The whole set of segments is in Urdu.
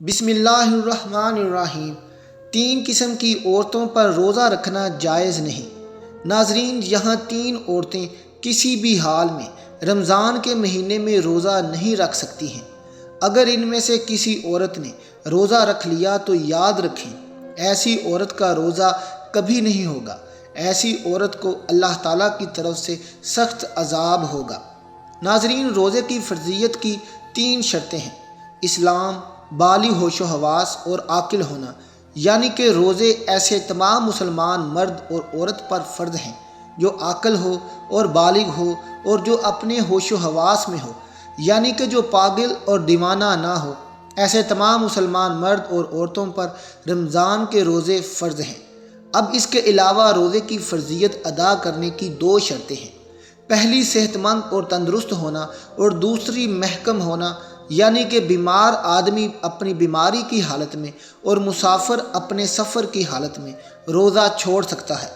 بسم اللہ الرحمن الرحیم۔ 3 قسم کی عورتوں پر روزہ رکھنا جائز نہیں۔ ناظرین، یہاں 3 عورتیں کسی بھی حال میں رمضان کے مہینے میں روزہ نہیں رکھ سکتی ہیں۔ اگر ان میں سے کسی عورت نے روزہ رکھ لیا تو یاد رکھیں، ایسی عورت کا روزہ کبھی نہیں ہوگا۔ ایسی عورت کو اللہ تعالیٰ کی طرف سے سخت عذاب ہوگا۔ ناظرین، روزے کی فرضیت کی 3 شرطیں ہیں: اسلام، بالغ ہوش و حواس اور عاقل ہونا، یعنی کہ روزے ایسے تمام مسلمان مرد اور عورت پر فرض ہیں جو عاقل ہو اور بالغ ہو اور جو اپنے ہوش و حواس میں ہو، یعنی کہ جو پاگل اور دیوانہ نہ ہو۔ ایسے تمام مسلمان مرد اور عورتوں پر رمضان کے روزے فرض ہیں۔ اب اس کے علاوہ روزے کی فرضیت ادا کرنے کی 2 شرطیں ہیں: پہلی صحت مند اور تندرست ہونا اور دوسری محکم ہونا، یعنی کہ بیمار آدمی اپنی بیماری کی حالت میں اور مسافر اپنے سفر کی حالت میں روزہ چھوڑ سکتا ہے،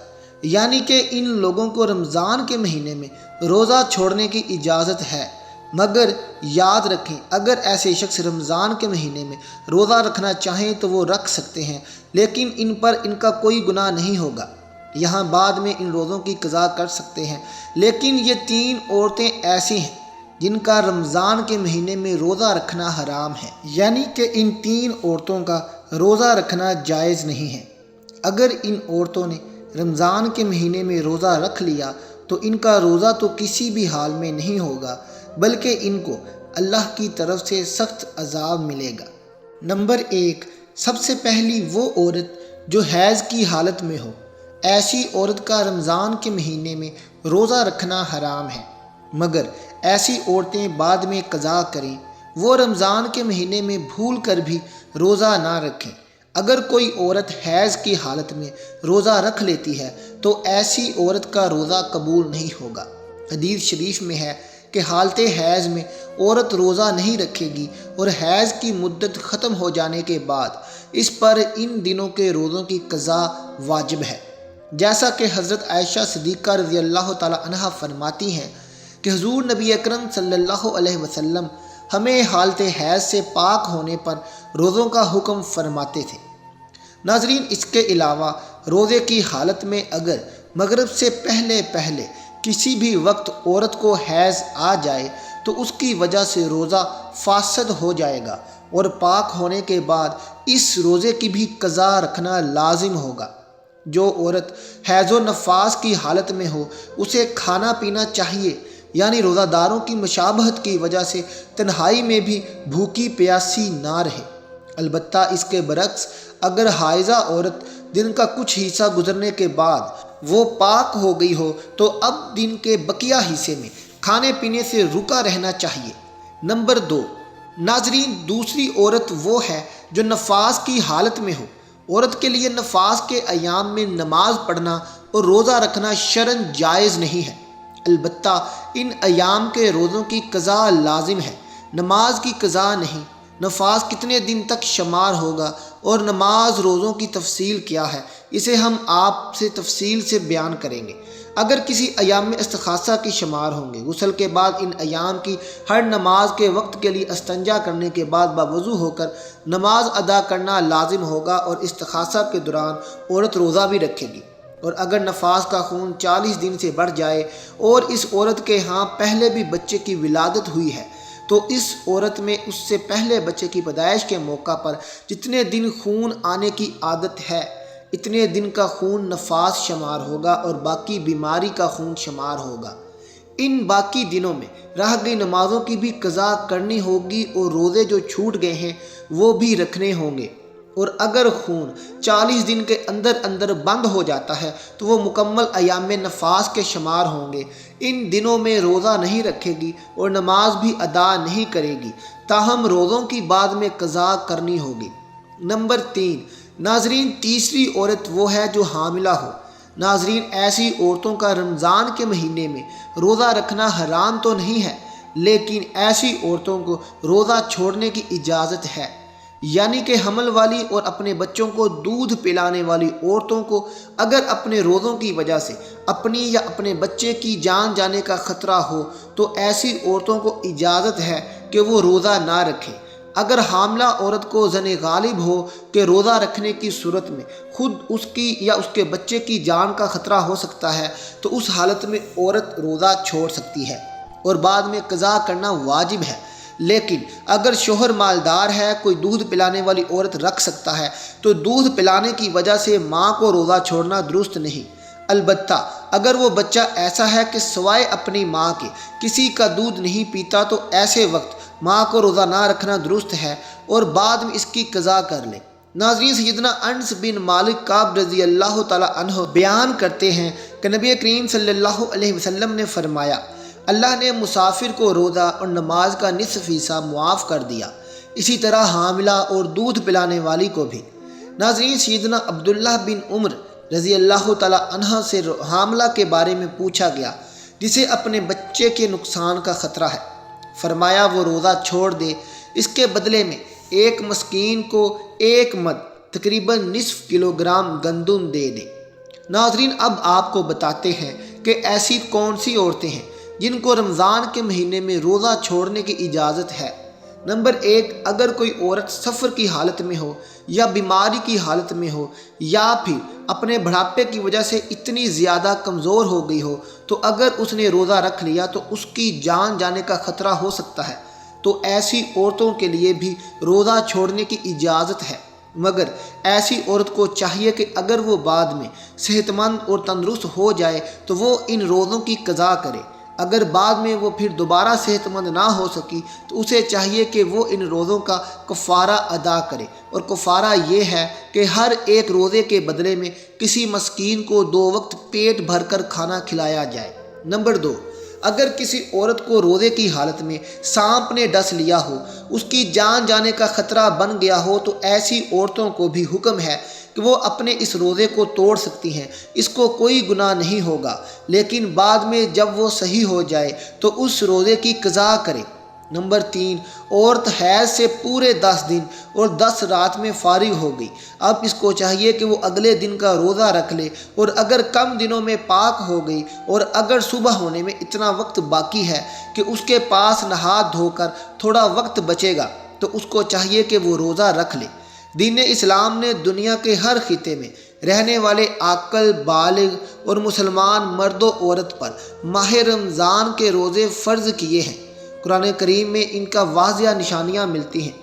یعنی کہ ان لوگوں کو رمضان کے مہینے میں روزہ چھوڑنے کی اجازت ہے۔ مگر یاد رکھیں، اگر ایسے شخص رمضان کے مہینے میں روزہ رکھنا چاہیں تو وہ رکھ سکتے ہیں، لیکن ان پر ان کا کوئی گناہ نہیں ہوگا۔ یہاں بعد میں ان روزوں کی قضا کر سکتے ہیں۔ لیکن یہ 3 عورتیں ایسی ہیں جن کا رمضان کے مہینے میں روزہ رکھنا حرام ہے، یعنی کہ ان 3 عورتوں کا روزہ رکھنا جائز نہیں ہے۔ اگر ان عورتوں نے رمضان کے مہینے میں روزہ رکھ لیا تو ان کا روزہ تو کسی بھی حال میں نہیں ہوگا، بلکہ ان کو اللہ کی طرف سے سخت عذاب ملے گا۔ نمبر 1، سب سے پہلی وہ عورت جو حیض کی حالت میں ہو۔ ایسی عورت کا رمضان کے مہینے میں روزہ رکھنا حرام ہے، مگر ایسی عورتیں بعد میں قضا کریں، وہ رمضان کے مہینے میں بھول کر بھی روزہ نہ رکھیں۔ اگر کوئی عورت حیض کی حالت میں روزہ رکھ لیتی ہے تو ایسی عورت کا روزہ قبول نہیں ہوگا۔ حدیث شریف میں ہے کہ حالت حیض میں عورت روزہ نہیں رکھے گی اور حیض کی مدت ختم ہو جانے کے بعد اس پر ان دنوں کے روزوں کی قضا واجب ہے، جیسا کہ حضرت عائشہ صدیقہ رضی اللہ تعالی عنہا فرماتی ہیں کہ حضور نبی اکرم صلی اللہ علیہ وسلم ہمیں حالت حیض سے پاک ہونے پر روزوں کا حکم فرماتے تھے۔ ناظرین، اس کے علاوہ روزے کی حالت میں اگر مغرب سے پہلے کسی بھی وقت عورت کو حیض آ جائے تو اس کی وجہ سے روزہ فاسد ہو جائے گا اور پاک ہونے کے بعد اس روزے کی بھی قضا رکھنا لازم ہوگا۔ جو عورت حیض و نفاس کی حالت میں ہو اسے کھانا پینا چاہیے، یعنی روزہ داروں کی مشابہت کی وجہ سے تنہائی میں بھی بھوکی پیاسی نہ رہے۔ البتہ اس کے برعکس اگر حائضہ عورت دن کا کچھ حصہ گزرنے کے بعد وہ پاک ہو گئی ہو تو اب دن کے بقیہ حصے میں کھانے پینے سے رکا رہنا چاہیے۔ نمبر 2، ناظرین، دوسری عورت وہ ہے جو نفاس کی حالت میں ہو۔ عورت کے لیے نفاس کے ایام میں نماز پڑھنا اور روزہ رکھنا شرعاً جائز نہیں ہے، البتہ ان ایام کے روزوں کی قضا لازم ہے، نماز کی قضا نہیں۔ نفاس کتنے دن تک شمار ہوگا اور نماز روزوں کی تفصیل کیا ہے، اسے ہم آپ سے تفصیل سے بیان کریں گے۔ اگر کسی ایام میں استخاصہ کی شمار ہوں گے، غسل کے بعد ان ایام کی ہر نماز کے وقت کے لیے استنجا کرنے کے بعد باوضو ہو کر نماز ادا کرنا لازم ہوگا اور استخاصہ کے دوران عورت روزہ بھی رکھے گی۔ اور اگر نفاس کا خون 40 دن سے بڑھ جائے اور اس عورت کے ہاں پہلے بھی بچے کی ولادت ہوئی ہے تو اس عورت میں اس سے پہلے بچے کی پیدائش کے موقع پر جتنے دن خون آنے کی عادت ہے اتنے دن کا خون نفاس شمار ہوگا اور باقی بیماری کا خون شمار ہوگا۔ ان باقی دنوں میں رہ گئی نمازوں کی بھی قضا کرنی ہوگی اور روزے جو چھوٹ گئے ہیں وہ بھی رکھنے ہوں گے۔ اور اگر خون 40 دن کے اندر بند ہو جاتا ہے تو وہ مکمل ایام نفاس کے شمار ہوں گے۔ ان دنوں میں روزہ نہیں رکھے گی اور نماز بھی ادا نہیں کرے گی، تاہم روزوں کی بعد میں قضا کرنی ہوگی۔ نمبر 3، ناظرین، تیسری عورت وہ ہے جو حاملہ ہو۔ ناظرین، ایسی عورتوں کا رمضان کے مہینے میں روزہ رکھنا حرام تو نہیں ہے، لیکن ایسی عورتوں کو روزہ چھوڑنے کی اجازت ہے، یعنی کہ حمل والی اور اپنے بچوں کو دودھ پلانے والی عورتوں کو اگر اپنے روزوں کی وجہ سے اپنی یا اپنے بچے کی جان جانے کا خطرہ ہو تو ایسی عورتوں کو اجازت ہے کہ وہ روزہ نہ رکھیں۔ اگر حاملہ عورت کو ظن غالب ہو کہ روزہ رکھنے کی صورت میں خود اس کی یا اس کے بچے کی جان کا خطرہ ہو سکتا ہے تو اس حالت میں عورت روزہ چھوڑ سکتی ہے اور بعد میں قضا کرنا واجب ہے۔ لیکن اگر شوہر مالدار ہے، کوئی دودھ پلانے والی عورت رکھ سکتا ہے، تو دودھ پلانے کی وجہ سے ماں کو روزہ چھوڑنا درست نہیں۔ البتہ اگر وہ بچہ ایسا ہے کہ سوائے اپنی ماں کے کسی کا دودھ نہیں پیتا تو ایسے وقت ماں کو روزہ نہ رکھنا درست ہے اور بعد میں اس کی قضا کر لے۔ ناظرین، سیدنا انس بن مالک کعب رضی اللہ تعالیٰ عنہ بیان کرتے ہیں کہ نبی کریم صلی اللہ علیہ وسلم نے فرمایا، اللہ نے مسافر کو روزہ اور نماز کا نصف حصہ معاف کر دیا، اسی طرح حاملہ اور دودھ پلانے والی کو بھی۔ ناظرین، سیدنا عبداللہ بن عمر رضی اللہ تعالیٰ عنہ سے حاملہ کے بارے میں پوچھا گیا جسے اپنے بچے کے نقصان کا خطرہ ہے۔ فرمایا وہ روزہ چھوڑ دے، اس کے بدلے میں ایک مسکین کو 1 مد تقریباً نصف کلوگرام گندم دے دے۔ ناظرین، اب آپ کو بتاتے ہیں کہ ایسی کون سی عورتیں ہیں جن کو رمضان کے مہینے میں روزہ چھوڑنے کی اجازت ہے۔ نمبر 1، اگر کوئی عورت سفر کی حالت میں ہو یا بیماری کی حالت میں ہو یا پھر اپنے بڑھاپے کی وجہ سے اتنی زیادہ کمزور ہو گئی ہو تو اگر اس نے روزہ رکھ لیا تو اس کی جان جانے کا خطرہ ہو سکتا ہے، تو ایسی عورتوں کے لیے بھی روزہ چھوڑنے کی اجازت ہے۔ مگر ایسی عورت کو چاہیے کہ اگر وہ بعد میں صحت مند اور تندرست ہو جائے تو وہ ان روزوں کی قضا کرے۔ اگر بعد میں وہ پھر دوبارہ صحت مند نہ ہو سکی تو اسے چاہیے کہ وہ ان روزوں کا کفارہ ادا کرے، اور کفارہ یہ ہے کہ ہر ایک روزے کے بدلے میں کسی مسکین کو 2 وقت پیٹ بھر کر کھانا کھلایا جائے۔ نمبر 2، اگر کسی عورت کو روزے کی حالت میں سانپ نے ڈس لیا ہو، اس کی جان جانے کا خطرہ بن گیا ہو، تو ایسی عورتوں کو بھی حکم ہے کہ وہ اپنے اس روزے کو توڑ سکتی ہیں، اس کو کوئی گناہ نہیں ہوگا، لیکن بعد میں جب وہ صحیح ہو جائے تو اس روزے کی قضا کرے۔ نمبر 3، عورت حیض سے پورے 10 دن اور 10 رات میں فارغ ہو گئی، اب اس کو چاہیے کہ وہ اگلے دن کا روزہ رکھ لے، اور اگر کم دنوں میں پاک ہو گئی اور اگر صبح ہونے میں اتنا وقت باقی ہے کہ اس کے پاس نہا دھو کر تھوڑا وقت بچے گا تو اس کو چاہیے کہ وہ روزہ رکھ لے۔ دین اسلام نے دنیا کے ہر خطے میں رہنے والے عاقل، بالغ اور مسلمان مرد و عورت پر ماہ رمضان کے روزے فرض کیے ہیں۔ قرآن کریم میں ان کا واضح نشانیاں ملتی ہیں۔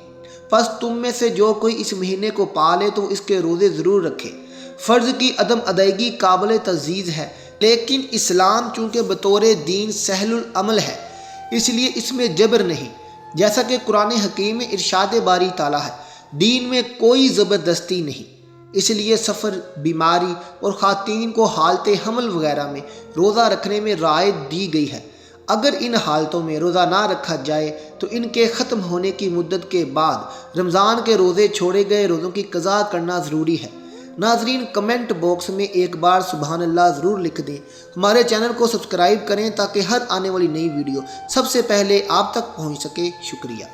پس تم میں سے جو کوئی اس مہینے کو پالے تو اس کے روزے ضرور رکھے۔ فرض کی عدم ادائیگی قابل تعزیز ہے، لیکن اسلام چونکہ بطور دین سہل العمل ہے، اس لیے اس میں جبر نہیں۔ جیسا کہ قرآن حکیم میں ارشاد باری تعالیٰ ہے، دین میں کوئی زبردستی نہیں۔ اس لیے سفر، بیماری اور خواتین کو حالت حمل وغیرہ میں روزہ رکھنے میں رعایت دی گئی ہے۔ اگر ان حالتوں میں روزہ نہ رکھا جائے تو ان کے ختم ہونے کی مدت کے بعد رمضان کے روزے چھوڑے گئے روزوں کی قضا کرنا ضروری ہے۔ ناظرین، کمنٹ باکس میں ایک بار سبحان اللہ ضرور لکھ دیں۔ ہمارے چینل کو سبسکرائب کریں تاکہ ہر آنے والی نئی ویڈیو سب سے پہلے آپ تک پہنچ سکے۔ شکریہ۔